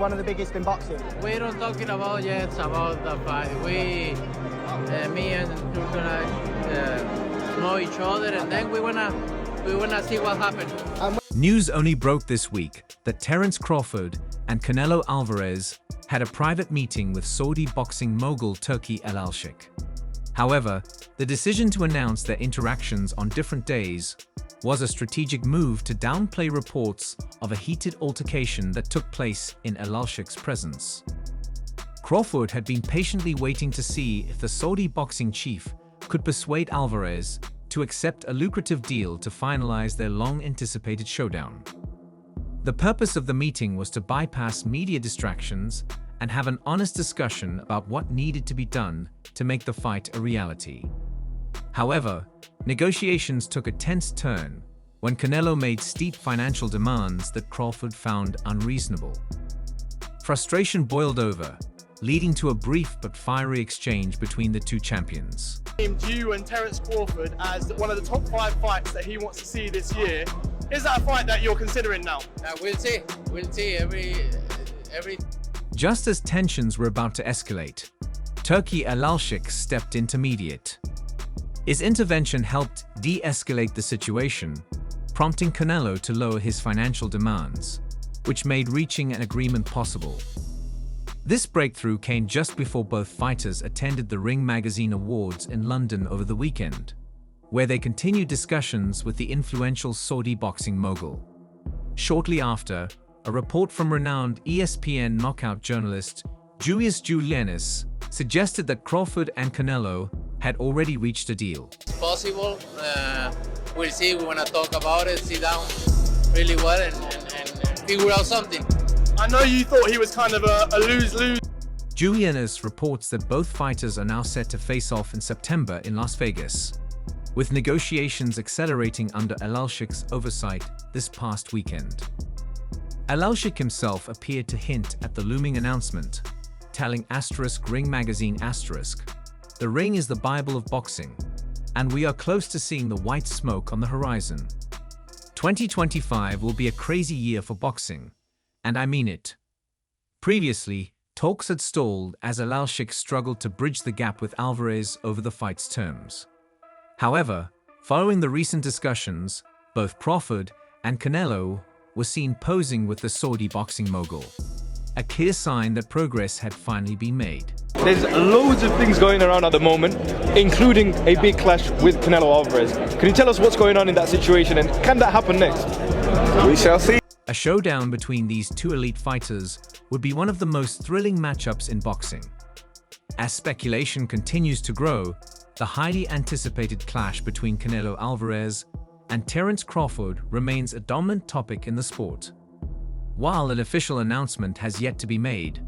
One of the biggest in boxing. We don't talking about yet about the fight. Me and you're gonna know each other, and then we wanna see what happens. News only broke this week that Terence Crawford and Canelo Alvarez had a private meeting with Saudi boxing mogul Turki Al-Sheikh. However, the decision to announce their interactions on different days was a strategic move to downplay reports of a heated altercation that took place in Al-Sheikh's presence. Crawford had been patiently waiting to see if the Saudi boxing chief could persuade Alvarez to accept a lucrative deal to finalize their long-anticipated showdown. The purpose of the meeting was to bypass media distractions and have an honest discussion about what needed to be done to make the fight a reality. However, negotiations took a tense turn when Canelo made steep financial demands that Crawford found unreasonable. Frustration boiled over, leading to a brief but fiery exchange between the two champions. Named you and Terence Crawford as one of the top 5 fights that he wants to see this year. Is that a fight that you're considering now? We'll see. We'll see every. Just as tensions were about to escalate, Turki Al-Sheikh stepped in to mediate. His intervention helped de-escalate the situation, prompting Canelo to lower his financial demands, which made reaching an agreement possible. This breakthrough came just before both fighters attended the Ring Magazine Awards in London over the weekend, where they continued discussions with the influential Saudi boxing mogul. Shortly after, a report from renowned ESPN knockout journalist Julius suggested that Crawford and Canelo had already reached a deal. It's possible. We'll see. We want to talk about it, sit down really well and figure out something. I know you thought he was kind of a lose-lose. Julius reports that both fighters are now set to face off in September in Las Vegas, with negotiations accelerating under Al-Sheikh's oversight this past weekend. Al-Sheikh himself appeared to hint at the looming announcement, telling Ring Magazine "The ring is the Bible of boxing, and we are close to seeing the white smoke on the horizon. 2025 will be a crazy year for boxing, and I mean it." Previously, talks had stalled as Al-Sheikh struggled to bridge the gap with Alvarez over the fight's terms. However, following the recent discussions, both Crawford and Canelo were seen posing with the Saudi boxing mogul, a clear sign that progress had finally been made. There's loads of things going around at the moment, including a big clash with Canelo Alvarez. Can you tell us what's going on in that situation, and can that happen next? We shall see. A showdown between these two elite fighters would be one of the most thrilling matchups in boxing. As speculation continues to grow, the highly anticipated clash between Canelo Alvarez and Terence Crawford remains a dominant topic in the sport. While an official announcement has yet to be made,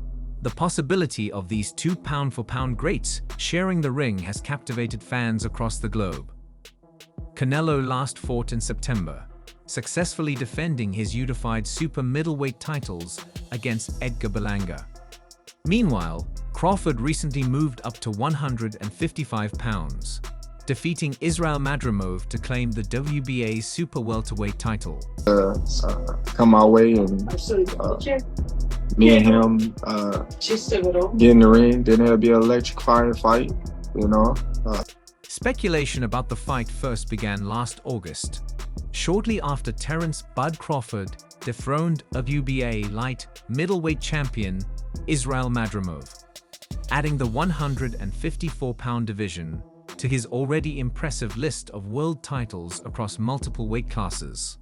the possibility of these two pound-for-pound greats sharing the ring has captivated fans across the globe. Canelo last fought in September, successfully defending his unified super middleweight titles against Edgar Berlanga. Meanwhile, Crawford recently moved up to 155 pounds, defeating Israel Madrimov to claim the WBA super welterweight title. Come my way, and me and him get in the ring, then it'll be an electrifying fight, you know. Speculation about the fight first began last August, shortly after Terence "Bud" Crawford dethroned WBA light middleweight champion Israel Madrimov, adding the 154-pound division to his already impressive list of world titles across multiple weight classes.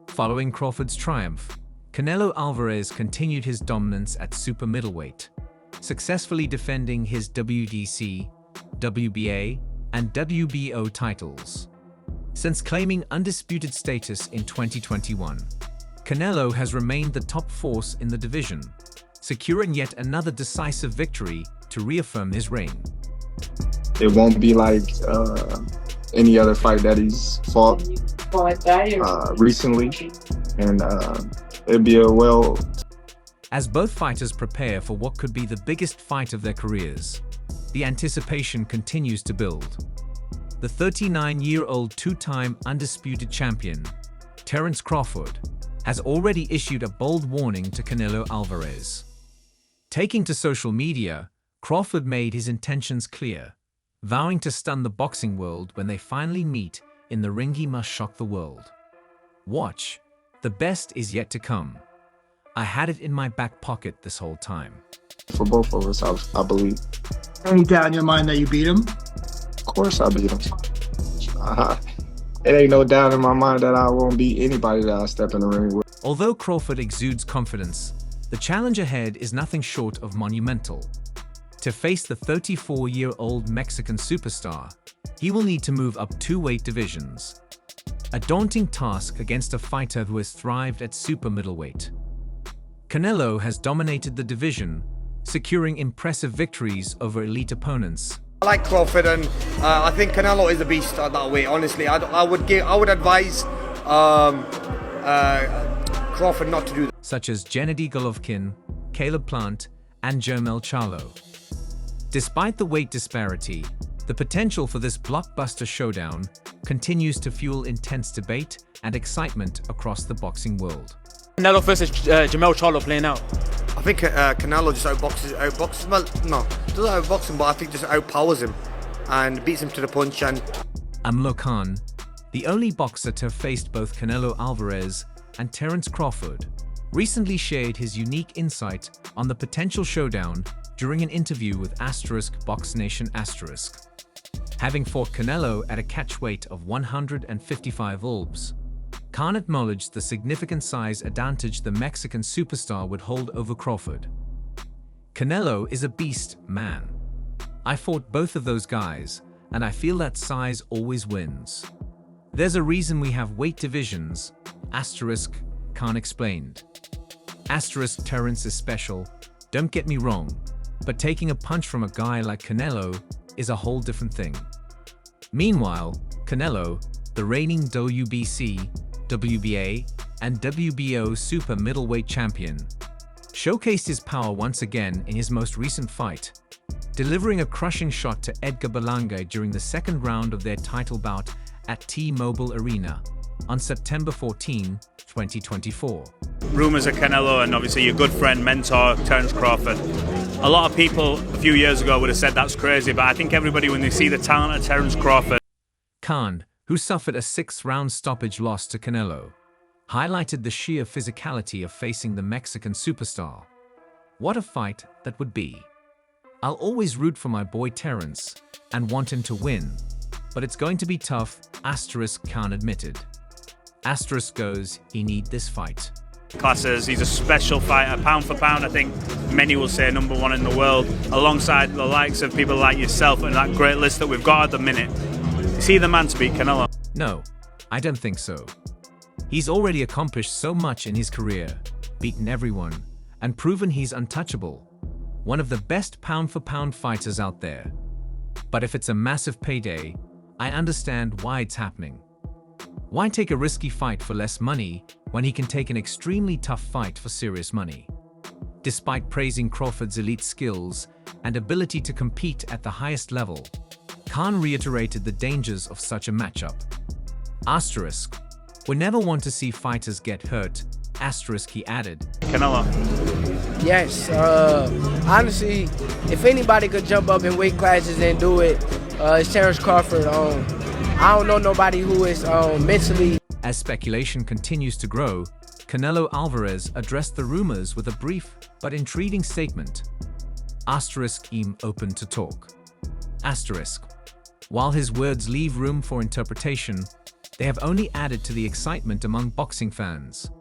Following Crawford's triumph, Canelo Alvarez continued his dominance at super middleweight, successfully defending his WDC, WBA, and WBO titles. Since claiming undisputed status in 2021, Canelo has remained the top force in the division, securing yet another decisive victory to reaffirm his reign. It won't be like any other fight that he's fought recently, and it'll be a well. As both fighters prepare for what could be the biggest fight of their careers, the anticipation continues to build. The 39-year-old two-time undisputed champion, Terence Crawford, has already issued a bold warning to Canelo Alvarez. Taking to social media, Crawford made his intentions clear, vowing to stun the boxing world when they finally meet in the ring. He must shock the world. Watch, the best is yet to come. I had it in my back pocket this whole time. For both of us, I believe. Any doubt in your mind that you beat him? Of course I beat him. It ain't no doubt in my mind that I won't beat anybody that I step in the ring with. Although Crawford exudes confidence, the challenge ahead is nothing short of monumental. To face the 34-year-old Mexican superstar, he will need to move up 2 weight divisions. A daunting task against a fighter who has thrived at super middleweight. Canelo has dominated the division, securing impressive victories over elite opponents. I like Crawford, and I think Canelo is a beast at that weight. Honestly, I would advise Crawford not to do that. Such as Gennady Golovkin, Caleb Plant, and Jermell Charlo. Despite the weight disparity, the potential for this blockbuster showdown continues to fuel intense debate and excitement across the boxing world. Canelo versus Jermell Charlo playing out. I think Canelo just outboxes him. Well, no, doesn't outbox him, but I think just outpowers him and beats him to the punch. And Amlo Khan, the only boxer to have faced both Canelo Alvarez and Terence Crawford, recently shared his unique insight on the potential showdown during an interview with Box Nation. Having fought Canelo at a catch weight of 155 lbs, Khan acknowledged the significant size advantage the Mexican superstar would hold over Crawford. Canelo is a beast, man. I fought both of those guys, and I feel that size always wins. There's a reason we have weight divisions, Khan explained. Terence is special, don't get me wrong, but taking a punch from a guy like Canelo is a whole different thing. Meanwhile, Canelo, the reigning WBC, WBA, and WBO super middleweight champion, showcased his power once again in his most recent fight, delivering a crushing shot to Edgar Berlanga during the second round of their title bout at T-Mobile Arena on September 14, 2024. Rumours of Canelo and obviously your good friend, mentor, Terence Crawford. A lot of people a few years ago would have said that's crazy, but I think everybody, when they see the talent of Terence Crawford. Khan, who suffered a 6th-round stoppage loss to Canelo, highlighted the sheer physicality of facing the Mexican superstar. What a fight that would be. I'll always root for my boy Terence and want him to win, but it's going to be tough, Khan admitted. Goes, he need this fight. Classes, he's a special fighter, pound for pound. I think many will say #1 in the world, alongside the likes of people like yourself and that great list that we've got at the minute. Is he the man to beat Canelo? No, I don't think so. He's already accomplished so much in his career, beaten everyone, and proven he's untouchable. One of the best pound-for-pound fighters out there. But if it's a massive payday, I understand why it's happening. Why take a risky fight for less money when he can take an extremely tough fight for serious money? Despite praising Crawford's elite skills and ability to compete at the highest level, Khan reiterated the dangers of such a matchup. We never want to see fighters get hurt, he added. Canelo. Yes, honestly, if anybody could jump up in weight classes and do it, it's Terence Crawford. I don't know nobody who is mentally. As speculation continues to grow, Canelo Alvarez addressed the rumors with a brief but intriguing statement. I'm open to talk. While his words leave room for interpretation, they have only added to the excitement among boxing fans.